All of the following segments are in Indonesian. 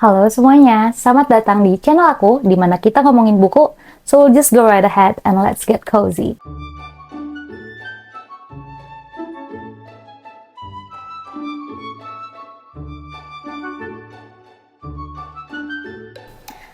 Halo semuanya, selamat datang di channel aku di mana kita ngomongin buku. So just go right ahead and let's get cozy.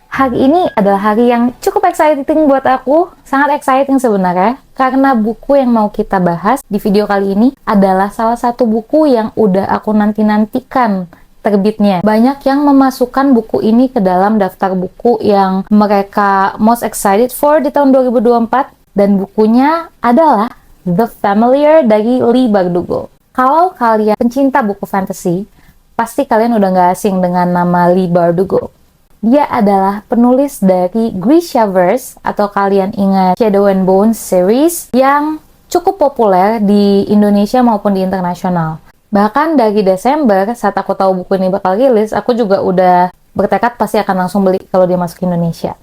Hari ini adalah hari yang cukup exciting buat aku, sangat exciting sebenarnya, karena buku yang mau kita bahas di video kali ini adalah salah satu buku yang udah aku nanti-nantikan terbitnya. Banyak yang memasukkan buku ini ke dalam daftar buku yang mereka most excited for di tahun 2024, dan bukunya adalah The Familiar dari Leigh Bardugo. Kalau kalian pencinta buku fantasy, pasti kalian udah gak asing dengan nama Leigh Bardugo. Dia adalah penulis dari Grishaverse atau kalian ingat Shadow and Bones series yang cukup populer di Indonesia maupun di internasional. Bahkan dari Desember saat aku tahu buku ini bakal rilis, aku juga udah bertekad pasti akan langsung beli kalau dia masuk Indonesia.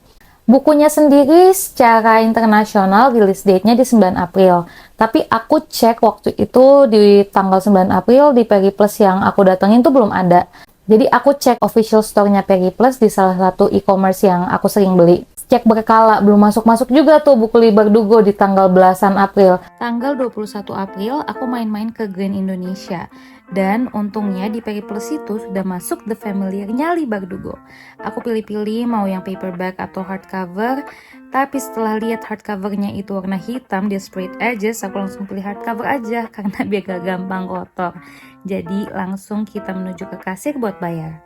Bukunya sendiri secara internasional rilis date-nya di 9 April. Tapi aku cek waktu itu di tanggal 9 April di Periplus yang aku datengin tuh belum ada. Jadi aku cek official store-nya Periplus di salah satu e-commerce yang aku sering beli. Cek berkala, belum masuk-masuk juga tuh buku Leigh Bardugo di tanggal belasan April. Tanggal 21 April aku main-main ke Grand Indonesia. Dan untungnya di Periplus itu sudah masuk The Familiar-nya Leigh Bardugo. Aku pilih-pilih mau yang paperback atau hardcover. Tapi setelah lihat hardcovernya itu warna hitam, dia straight edges, aku langsung pilih hardcover aja karena biar gak gampang kotor. Jadi langsung kita menuju ke kasir buat bayar.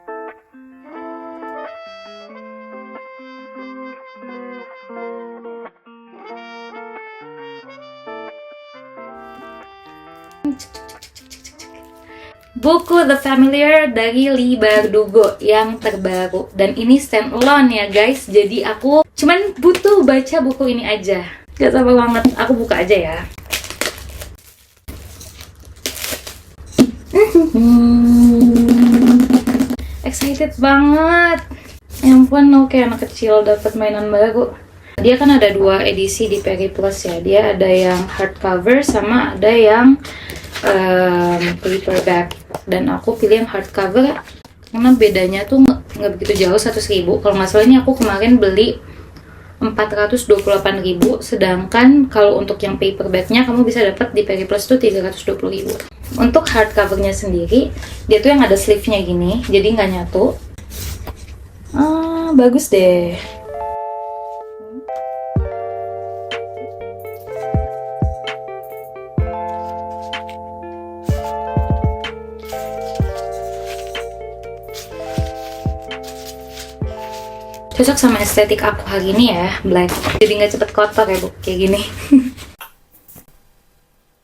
Buku The Familiar dari Leigh Bardugo yang terbaru. Dan ini stand alone ya guys. Jadi aku cuman butuh baca buku ini aja. Gak sabar banget, aku buka aja ya. Excited banget. Ya ampun, oke, anak kecil dapat mainan baru. Dia kan ada 2 edisi di Periplus ya. Dia ada yang hardcover sama ada yang paperback. Dan aku pilih yang hardcover karena bedanya tuh nggak begitu jauh, 100.000. Kalau nggak salah ini aku kemarin beli 428.000, sedangkan kalau untuk yang paperbacknya kamu bisa dapat di Periplus tuh 320.000. Untuk hardcovernya sendiri, dia tuh yang ada sleeve-nya gini, jadi nggak nyatu. Bagus deh. Cocok sama estetik aku hari ini ya, black. Jadi nggak cepet kotor ya buku kayak gini.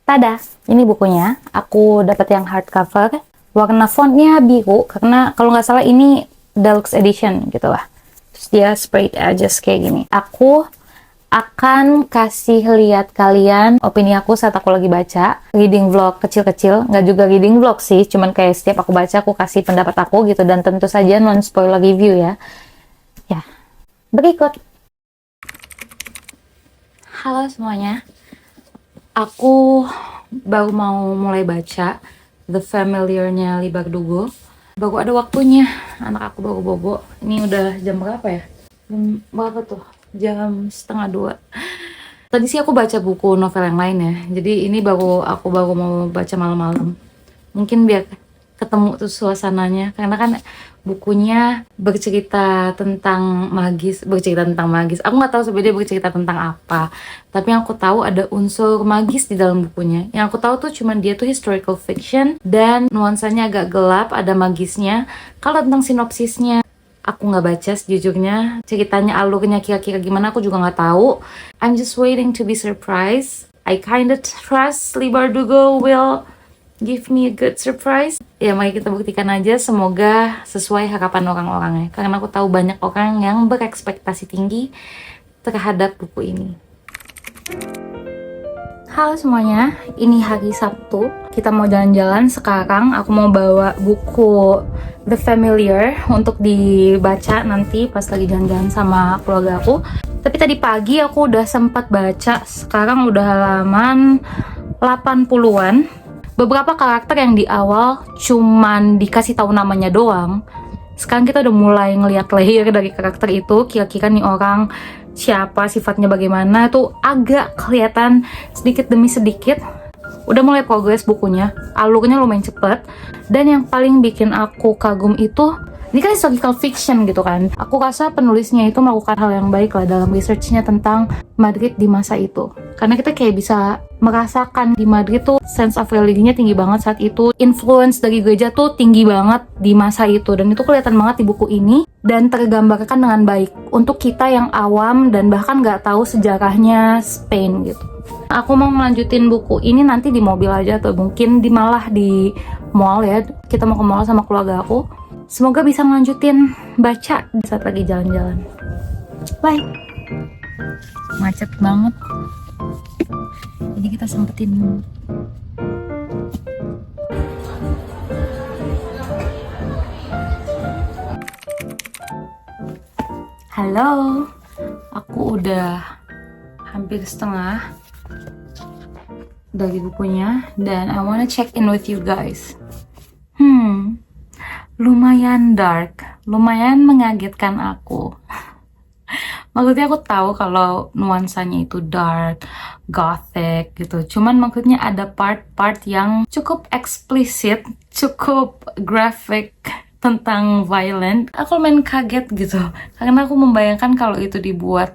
Tada, ini bukunya. Aku dapat yang hardcover. Warna fontnya biru, karena kalau nggak salah ini deluxe edition gitu lah. Terus dia straight edges kayak gini. Aku akan kasih lihat kalian opini aku saat aku lagi baca. Reading vlog kecil-kecil, nggak juga reading vlog sih, cuman kayak setiap aku baca aku kasih pendapat aku gitu, dan tentu saja non spoiler review ya. Ya, berikut. Halo semuanya. Aku baru mau mulai baca The Familiar-nya Leigh Bardugo. Baru ada waktunya. Anak aku baru bobo. Ini udah jam berapa ya? Jam berapa tuh? Jam 1:30. Tadi sih aku baca buku novel yang lain ya. Jadi ini aku baru mau baca malam-malam. Mungkin biar ketemu tuh suasananya, karena kan bukunya bercerita tentang magis. Aku nggak tahu sebenarnya bercerita tentang apa, tapi yang aku tahu ada unsur magis di dalam bukunya. Yang aku tahu tuh cuman dia tuh historical fiction dan nuansanya agak gelap, ada magisnya. Kalau tentang sinopsisnya aku nggak baca sejujurnya, ceritanya alurnya kira-kira gimana aku juga nggak tahu. I'm just waiting to be surprised. I kinda trust Leigh Bardugo will give me a good surprise. Ya mari kita buktikan aja, semoga sesuai harapan orang-orangnya. Karena aku tahu banyak orang yang berekspektasi tinggi terhadap buku ini. Halo semuanya, ini hari Sabtu. Kita mau jalan-jalan sekarang. Aku mau bawa buku The Familiar untuk dibaca nanti pas lagi jalan-jalan sama keluarga aku. Tapi tadi pagi aku udah sempat baca, sekarang udah halaman 80-an. Beberapa karakter yang di awal cuman dikasih tahu namanya doang, Sekarang kita udah mulai ngelihat layer dari karakter itu, kira-kira nih orang siapa, sifatnya bagaimana, tuh agak kelihatan sedikit demi sedikit. Udah mulai progres bukunya, alurnya lumayan cepet. Dan yang paling bikin aku kagum itu, ini kan historical fiction gitu kan. Aku rasa penulisnya itu melakukan hal yang baik lah dalam researchnya tentang Madrid di masa itu. Karena kita kayak bisa merasakan di Madrid tuh sense of religinya tinggi banget saat itu. Influence dari gereja tuh tinggi banget di masa itu. Dan itu kelihatan banget di buku ini. Dan tergambarkan dengan baik untuk kita yang awam dan bahkan nggak tahu sejarahnya Spain gitu. Aku mau ngelanjutin buku ini nanti di mobil aja atau mungkin malah di mall ya. Kita mau ke mall sama keluarga aku. Semoga bisa ngelanjutin baca di saat lagi jalan-jalan. Bye. Macet banget. Jadi kita sempetin. Halo. Aku udah hampir setengah dari bukunya dan I wanna check in with you guys. Lumayan dark, lumayan mengagetkan aku. Maksudnya aku tahu kalau nuansanya itu dark, gothic gitu. Cuman maksudnya ada part-part yang cukup eksplisit, cukup graphic tentang violent. Aku lumayan kaget gitu, karena aku membayangkan kalau itu dibuat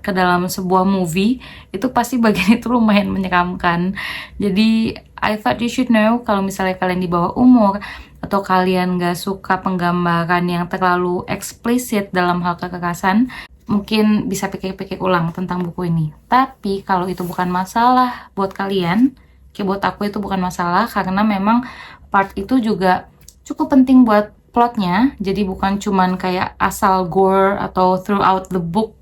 ke dalam sebuah movie, itu pasti bagian itu lumayan menyeramkan. Jadi I thought you should know kalau misalnya kalian di bawah umur atau kalian gak suka penggambaran yang terlalu eksplisit dalam hal kekerasan, mungkin bisa pikir-pikir ulang tentang buku ini. Tapi kalau itu bukan masalah buat kalian, kayak buat aku itu bukan masalah, karena memang part itu juga cukup penting buat plotnya. Jadi bukan cuman kayak asal gore atau throughout the book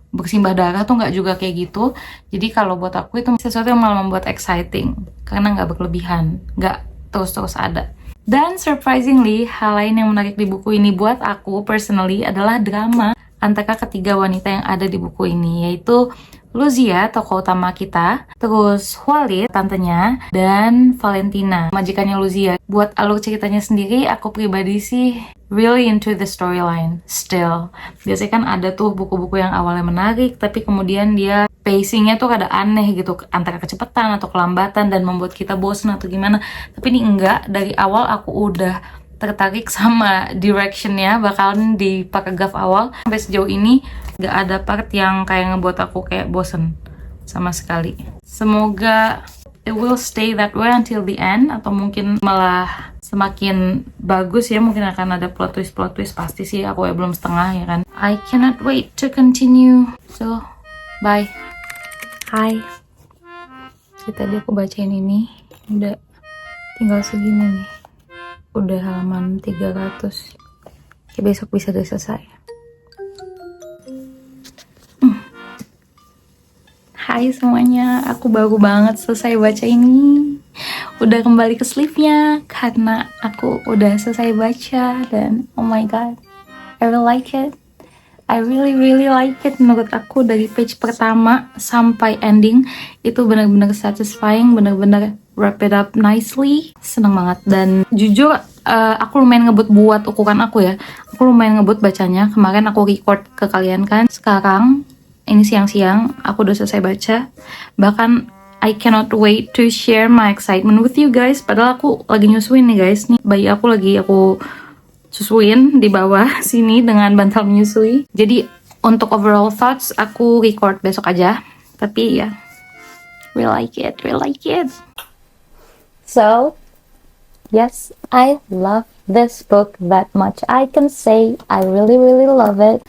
bersimbah darah tuh nggak juga kayak gitu. Jadi kalau buat aku itu sesuatu yang malah membuat exciting, karena nggak berlebihan, nggak terus-terus ada. Dan surprisingly, hal lain yang menarik di buku ini buat aku personally adalah drama antara ketiga wanita yang ada di buku ini, yaitu Luzia, tokoh utama kita, terus Walid, tantenya, dan Valentina, majikannya Luzia. Buat alur ceritanya sendiri, aku pribadi sih really into the storyline still. Biasanya kan ada tuh buku-buku yang awalnya menarik, tapi kemudian dia pacingnya tuh rada aneh gitu, antara kecepatan atau kelambatan dan membuat kita bosan atau gimana. Tapi ini enggak, dari awal aku udah tertarik sama directionnya, bakalan di paragraf awal sampai sejauh ini gak ada part yang kayak ngebuat aku kayak bosen sama sekali. Semoga it will stay that way until the end, atau mungkin malah semakin bagus ya. Mungkin akan ada plot twist pasti sih, aku ya belum setengah ya kan. I cannot wait to continue, so bye. Hai, tadi aku bacain ini udah tinggal segini nih, udah halaman 300. Kayak besok bisa udah selesai. Hai semuanya, aku baru banget selesai baca ini. Udah kembali ke sleeve-nya karena aku udah selesai baca dan oh my god, I really like it. I really like it. Menurut aku dari page pertama sampai ending itu benar-benar satisfying, benar-benar wrap it up nicely. Seneng banget. Dan jujur aku lumayan ngebut buat ukuran aku ya. Aku lumayan ngebut bacanya. Kemarin aku record ke kalian kan. Sekarang ini siang-siang aku udah selesai baca. Bahkan I cannot wait to share my excitement with you guys. Padahal aku lagi nyusuin nih guys. Nih bayi aku lagi aku susuin di bawah sini dengan bantal menyusui. Jadi untuk overall thoughts aku record besok aja. Tapi ya, really like it. So, yes, I love this book that much. I can say I really love it.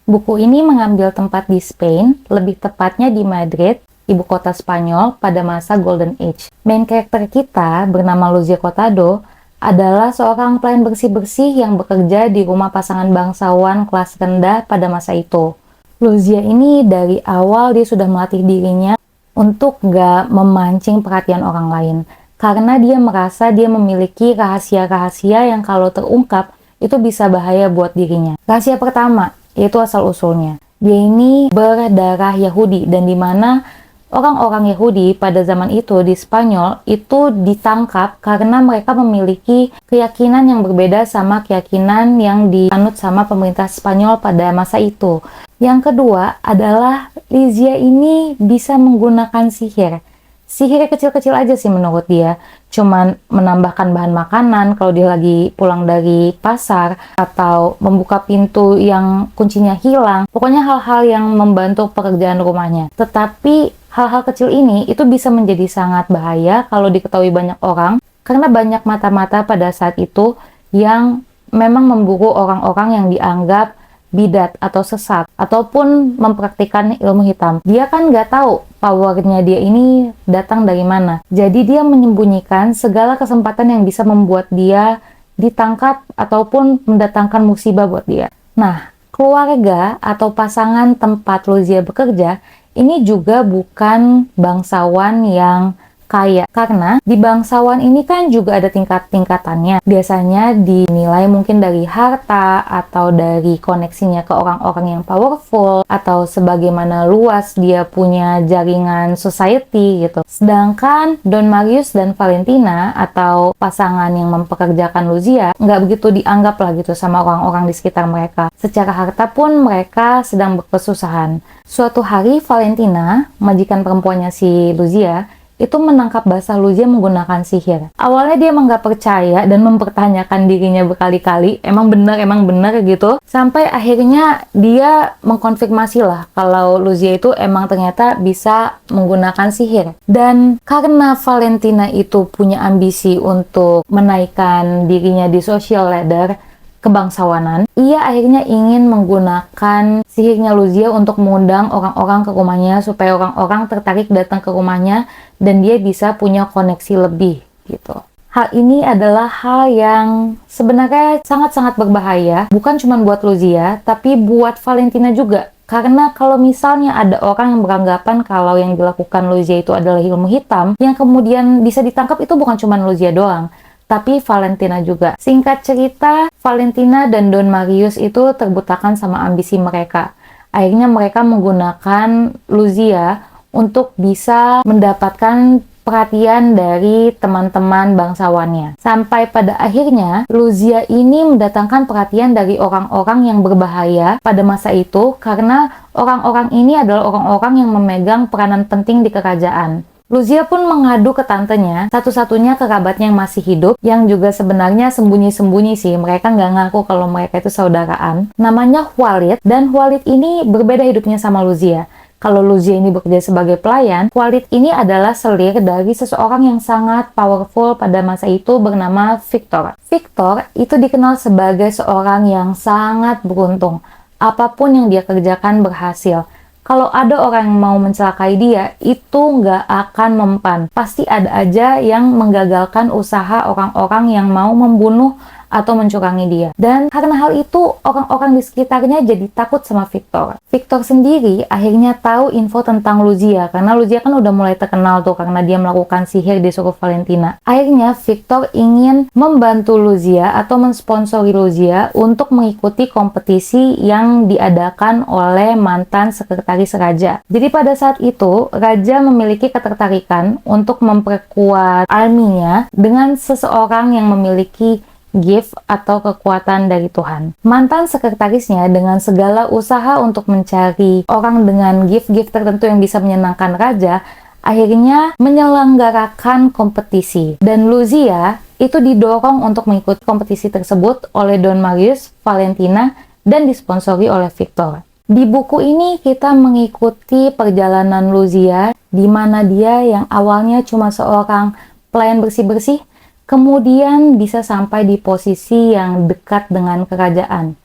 Buku ini mengambil tempat di Spain, lebih tepatnya di Madrid, ibu kota Spanyol pada masa Golden Age. Main karakter kita bernama Luzia Cortado adalah seorang pelayan bersih-bersih yang bekerja di rumah pasangan bangsawan kelas rendah pada masa itu. Luzia ini dari awal dia sudah melatih dirinya untuk gak memancing perhatian orang lain, karena dia merasa dia memiliki rahasia-rahasia yang kalau terungkap itu bisa bahaya buat dirinya. Rahasia pertama, yaitu asal-usulnya. Dia ini berdarah Yahudi dan dimana Orang-orang Yahudi pada zaman itu di Spanyol itu ditangkap karena mereka memiliki keyakinan yang berbeda sama keyakinan yang dianut sama pemerintah Spanyol pada masa itu. Yang kedua adalah Lizia ini bisa menggunakan sihir. Sihir kecil-kecil aja sih menurut dia. Cuman menambahkan bahan makanan kalau dia lagi pulang dari pasar, atau membuka pintu yang kuncinya hilang. Pokoknya hal-hal yang membantu pekerjaan rumahnya. Tetapi hal-hal kecil ini itu bisa menjadi sangat bahaya kalau diketahui banyak orang, karena banyak mata-mata pada saat itu yang memang memburu orang-orang yang dianggap bidat atau sesat, ataupun mempraktikkan ilmu hitam. Dia kan nggak tahu powernya dia ini datang dari mana. Jadi dia menyembunyikan segala kesempatan yang bisa membuat dia ditangkap ataupun mendatangkan musibah buat dia. Nah, keluarga atau pasangan tempat Luzia bekerja ini juga bukan bangsawan yang kaya, karena di bangsawan ini kan juga ada tingkat-tingkatannya. Biasanya dinilai mungkin dari harta atau dari koneksinya ke orang-orang yang powerful, atau sebagaimana luas dia punya jaringan society gitu. Sedangkan Don Marius dan Valentina atau pasangan yang mempekerjakan Luzia nggak begitu dianggap lah gitu sama orang-orang di sekitar mereka. Secara harta pun mereka sedang berkesusahan. Suatu hari Valentina, majikan perempuannya si Luzia, itu menangkap basah Luzia menggunakan sihir. Awalnya dia emang gak percaya dan mempertanyakan dirinya berkali-kali, emang bener gitu. Sampai akhirnya dia mengkonfirmasi lah kalau Luzia itu emang ternyata bisa menggunakan sihir. Dan karena Valentina itu punya ambisi untuk menaikkan dirinya di social ladder kebangsawanan, ia akhirnya ingin menggunakan sihirnya Luzia untuk mengundang orang-orang ke rumahnya supaya orang-orang tertarik datang ke rumahnya dan dia bisa punya koneksi lebih gitu. Hal ini adalah hal yang sebenarnya sangat-sangat berbahaya, bukan cuma buat Luzia, tapi buat Valentina juga. Karena kalau misalnya ada orang yang beranggapan kalau yang dilakukan Luzia itu adalah ilmu hitam, yang kemudian bisa ditangkap itu bukan cuma Luzia doang, tapi Valentina juga. Singkat cerita, Valentina dan Don Marius itu terbutakan sama ambisi mereka. Akhirnya mereka menggunakan Luzia untuk bisa mendapatkan perhatian dari teman-teman bangsawannya. Sampai pada akhirnya, Luzia ini mendatangkan perhatian dari orang-orang yang berbahaya pada masa itu, karena orang-orang ini adalah orang-orang yang memegang peranan penting di kerajaan. Luzia pun mengadu ke tantenya, satu-satunya kerabatnya yang masih hidup, yang juga sebenarnya sembunyi-sembunyi sih, mereka nggak ngaku kalau mereka itu saudaraan. Namanya Walid, dan Walid ini berbeda hidupnya sama Luzia. Kalau Luzia ini bekerja sebagai pelayan, Walid ini adalah selir dari seseorang yang sangat powerful pada masa itu bernama Victor. Victor itu dikenal sebagai seorang yang sangat beruntung. Apapun yang dia kerjakan berhasil. Kalau ada orang yang mau mencelakai dia, itu nggak akan mempan. Pasti ada aja yang menggagalkan usaha orang-orang yang mau membunuh atau mencurangi dia. Dan karena hal itu, orang-orang di sekitarnya jadi takut sama Victor. Victor sendiri akhirnya tahu info tentang Luzia, karena Luzia kan udah mulai terkenal tuh karena dia melakukan sihir di suku Valentina. Akhirnya Victor ingin membantu Luzia atau mensponsori Luzia untuk mengikuti kompetisi yang diadakan oleh mantan sekretaris raja. Jadi pada saat itu, raja memiliki ketertarikan untuk memperkuat arminya dengan seseorang yang memiliki gift atau kekuatan dari Tuhan. Mantan sekretarisnya dengan segala usaha untuk mencari orang dengan gift-gift tertentu yang bisa menyenangkan raja, akhirnya menyelenggarakan kompetisi. Dan Luzia itu didorong untuk mengikuti kompetisi tersebut oleh Don Marius, Valentina, dan disponsori oleh Victor. Di buku ini kita mengikuti perjalanan Luzia, di mana dia yang awalnya cuma seorang pelayan bersih-bersih, kemudian bisa sampai di posisi yang dekat dengan kerajaan.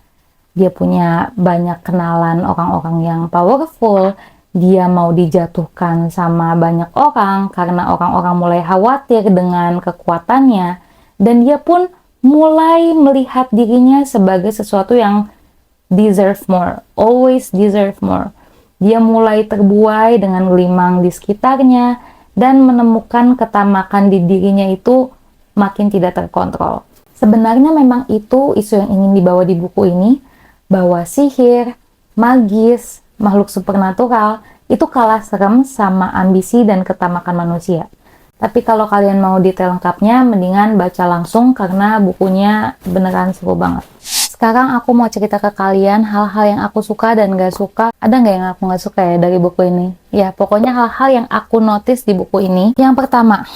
Dia punya banyak kenalan orang-orang yang powerful, dia mau dijatuhkan sama banyak orang karena orang-orang mulai khawatir dengan kekuatannya, dan dia pun mulai melihat dirinya sebagai sesuatu yang deserve more, always deserve more. Dia mulai terbuai dengan gelimang di sekitarnya dan menemukan ketamakan di dirinya itu makin tidak terkontrol. Sebenarnya memang itu isu yang ingin dibawa di buku ini, bahwa sihir, magis, makhluk supernatural itu kalah serem sama Ambisi dan Ketamakan Manusia. Tapi kalau kalian mau detail lengkapnya, mendingan baca langsung karena bukunya beneran seru banget. Sekarang aku mau cerita ke kalian hal-hal yang aku suka dan gak suka. Ada nggak yang aku nggak suka ya dari buku ini? Ya, pokoknya hal-hal yang aku notice di buku ini. Yang pertama,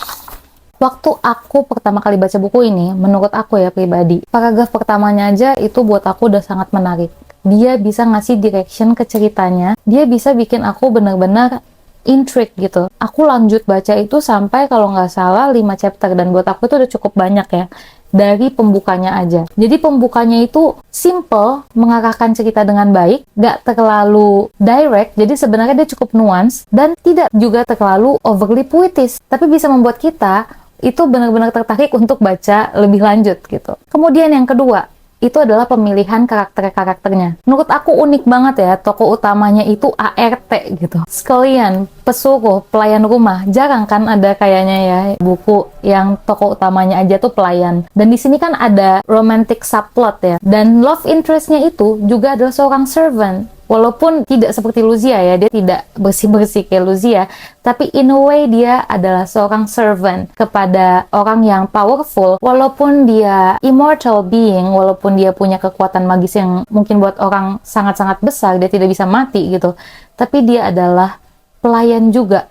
waktu aku pertama kali baca buku ini, menurut aku ya pribadi, paragraf pertamanya aja itu buat aku udah sangat menarik. Dia bisa ngasih direction ke ceritanya, dia bisa bikin aku bener-bener intrigue gitu. Aku lanjut baca itu sampai kalau nggak salah 5 chapter, dan buat aku itu udah cukup banyak ya dari pembukanya aja. Jadi pembukanya itu simple, mengarahkan cerita dengan baik, nggak terlalu direct, jadi sebenarnya dia cukup nuance, dan tidak juga terlalu overly puitis, tapi bisa membuat kita itu benar-benar tertarik untuk baca lebih lanjut gitu. Kemudian yang kedua, itu adalah pemilihan karakter-karakternya. Menurut aku unik banget ya, tokoh utamanya itu ART gitu. Sekalian, pesuruh, pelayan rumah. Jarang kan ada kayaknya ya buku yang tokoh utamanya aja tuh pelayan. Dan di sini kan ada romantic subplot ya. Dan love interest-nya itu juga adalah seorang servant. Walaupun tidak seperti Luzia ya, dia tidak bersih-bersih kayak Luzia, tapi in a way dia adalah seorang servant kepada orang yang powerful, walaupun dia immortal being, walaupun dia punya kekuatan magis yang mungkin buat orang sangat-sangat besar, dia tidak bisa mati gitu, tapi dia adalah pelayan juga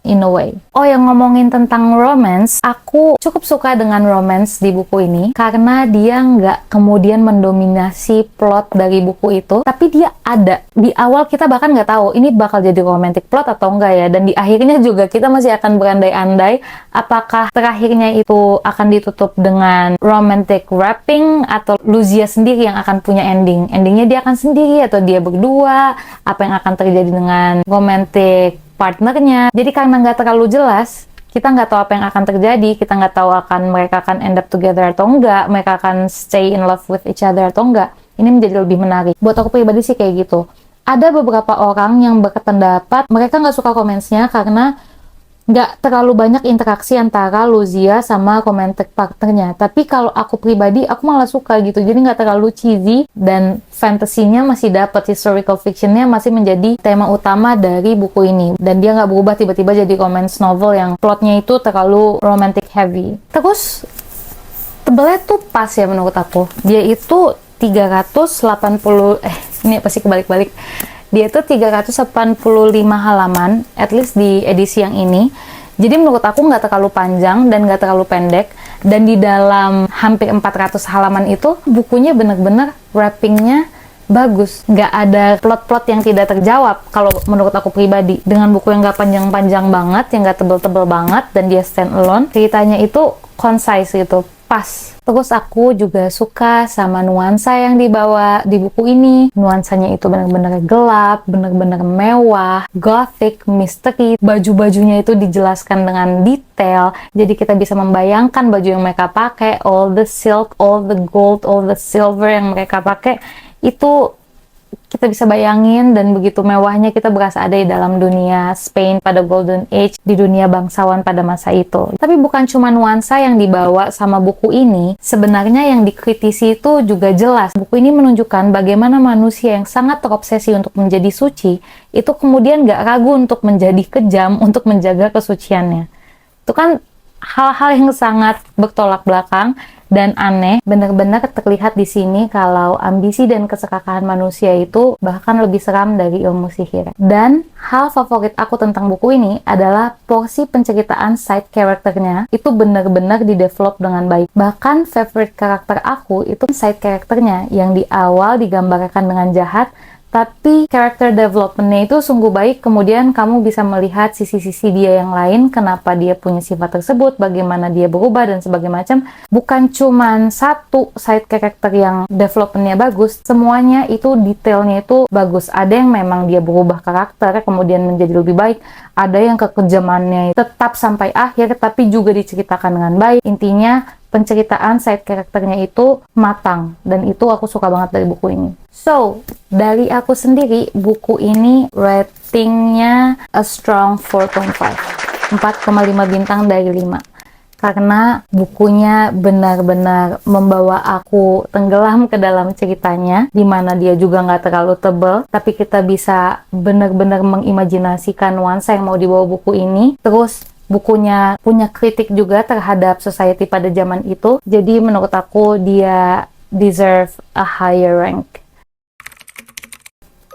in a way. Oh, yang ngomongin tentang romance, aku cukup suka dengan romance di buku ini karena dia nggak kemudian mendominasi plot dari buku itu, tapi dia ada. Di awal kita bahkan nggak tahu ini bakal jadi romantic plot atau enggak ya, dan di akhirnya juga kita masih akan berandai-andai apakah terakhirnya itu akan ditutup dengan romantic wrapping atau Luzia sendiri yang akan punya ending. Endingnya dia akan sendiri atau dia berdua, apa yang akan terjadi dengan romantic partnernya. Jadi karena nggak terlalu jelas, kita nggak tahu apa yang akan terjadi, kita nggak tahu mereka akan end up together atau enggak, mereka akan stay in love with each other atau enggak. Ini menjadi lebih menarik. Buat aku pribadi sih kayak gitu. Ada beberapa orang yang berpendapat mereka nggak suka romansnya karena nggak terlalu banyak interaksi antara Luzia sama romantic partnernya. Tapi kalau aku pribadi, aku malah suka gitu. Jadi nggak terlalu cheesy, dan fantasinya masih dapat, historical fictionnya masih menjadi tema utama dari buku ini. Dan dia nggak berubah tiba-tiba jadi romance novel yang plotnya itu terlalu romantic heavy. Terus, tebelnya tuh pas ya menurut aku. Dia itu 380, ini pasti kebalik-balik. Dia itu 385 halaman, at least di edisi yang ini. Jadi menurut aku nggak terlalu panjang dan nggak terlalu pendek. Dan di dalam hampir 400 halaman itu, bukunya bener-bener wrappingnya bagus. Nggak ada plot-plot yang tidak terjawab, kalau menurut aku pribadi. Dengan buku yang nggak panjang-panjang banget, yang nggak tebel-tebel banget, dan dia stand alone, ceritanya itu concise gitu, pas. Terus aku juga suka sama nuansa yang dibawa di buku ini. Nuansanya itu benar-benar gelap, benar-benar mewah, gothic, misteri. Baju-bajunya itu dijelaskan dengan detail. Jadi kita bisa membayangkan baju yang mereka pakai, all the silk, all the gold, all the silver yang mereka pakai. Itu kita bisa bayangin, dan begitu mewahnya kita berasa ada di dalam dunia Spain pada Golden Age, di dunia bangsawan pada masa itu. Tapi bukan cuma nuansa yang dibawa sama buku ini, sebenarnya yang dikritisi itu juga jelas. Buku ini menunjukkan bagaimana manusia yang sangat terobsesi untuk menjadi suci, itu kemudian gak ragu untuk menjadi kejam untuk menjaga kesuciannya. Itu kan hal-hal yang sangat bertolak belakang dan aneh. Benar-benar terlihat di sini kalau ambisi dan keserakahan manusia itu bahkan lebih seram dari ilmu sihir. Dan hal favorit aku tentang buku ini adalah porsi penceritaan side karakternya itu benar-benar di-develop dengan baik. Bahkan favorite karakter aku itu side karakternya yang di awal digambarkan dengan jahat, tapi character development-nya itu sungguh baik. Kemudian kamu bisa melihat sisi-sisi dia yang lain, kenapa dia punya sifat tersebut, bagaimana dia berubah, dan sebagainya macam. Bukan cuman satu side character yang development-nya bagus, semuanya itu detailnya itu bagus. Ada yang memang dia berubah karakter, kemudian menjadi lebih baik. Ada yang kekejamannya tetap sampai akhir, tapi juga diceritakan dengan baik. Intinya, penceritaan side karakternya itu matang, dan itu aku suka banget dari buku ini. So, dari aku sendiri, buku ini ratingnya a strong 4.5, 4,5 bintang dari 5. karena bukunya benar-benar membawa aku tenggelam ke dalam ceritanya, dimana dia juga nggak terlalu tebal, tapi kita bisa benar-benar mengimajinasikan nuansa yang mau dibawa buku ini. Terus bukunya punya kritik juga terhadap society pada zaman itu, jadi menurut aku dia deserve a higher rank.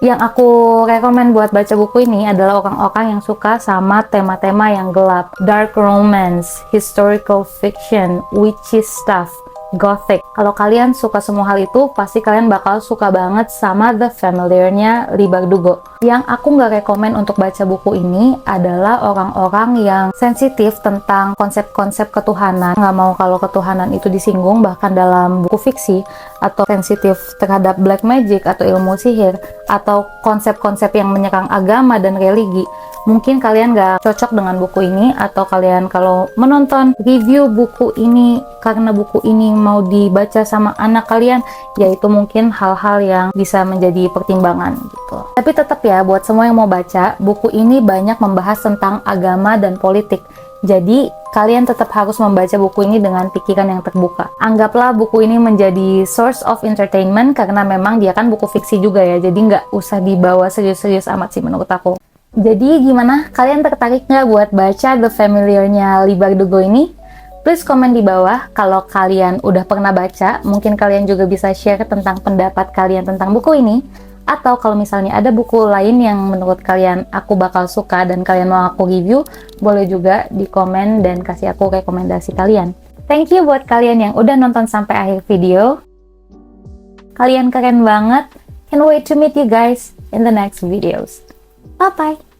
Yang aku rekomen buat baca buku ini adalah orang-orang yang suka sama tema-tema yang gelap, dark romance, historical fiction, witchy stuff, gothic. Kalau kalian suka semua hal itu, pasti kalian bakal suka banget sama The Familiar-nya Leigh Bardugo. Yang aku nggak rekomen untuk baca buku ini adalah orang-orang yang sensitif tentang konsep-konsep ketuhanan, nggak mau kalau ketuhanan itu disinggung bahkan dalam buku fiksi, atau sensitif terhadap black magic atau ilmu sihir, atau konsep-konsep yang menyerang agama dan religi. Mungkin kalian nggak cocok dengan buku ini, atau kalian kalau menonton review buku ini karena buku ini mau dibaca sama anak kalian, yaitu mungkin hal-hal yang bisa menjadi pertimbangan gitu. Tapi tetap ya, buat semua yang mau baca, buku ini banyak membahas tentang agama dan politik. Jadi, kalian tetap harus membaca buku ini dengan pikiran yang terbuka. Anggaplah buku ini menjadi source of entertainment, karena memang dia kan buku fiksi juga ya, jadi nggak usah dibawa serius-serius amat sih menurut aku. Jadi gimana? Kalian tertarik nggak buat baca The Familiar-nya Leigh Bardugo ini? Please komen di bawah kalau kalian udah pernah baca. Mungkin kalian juga bisa share tentang pendapat kalian tentang buku ini. Atau kalau misalnya ada buku lain yang menurut kalian aku bakal suka dan kalian mau aku review, boleh juga di komen dan kasih aku rekomendasi kalian. Thank you buat kalian yang udah nonton sampai akhir video. Kalian keren banget. Can't wait to meet you guys in the next videos. Bye-bye!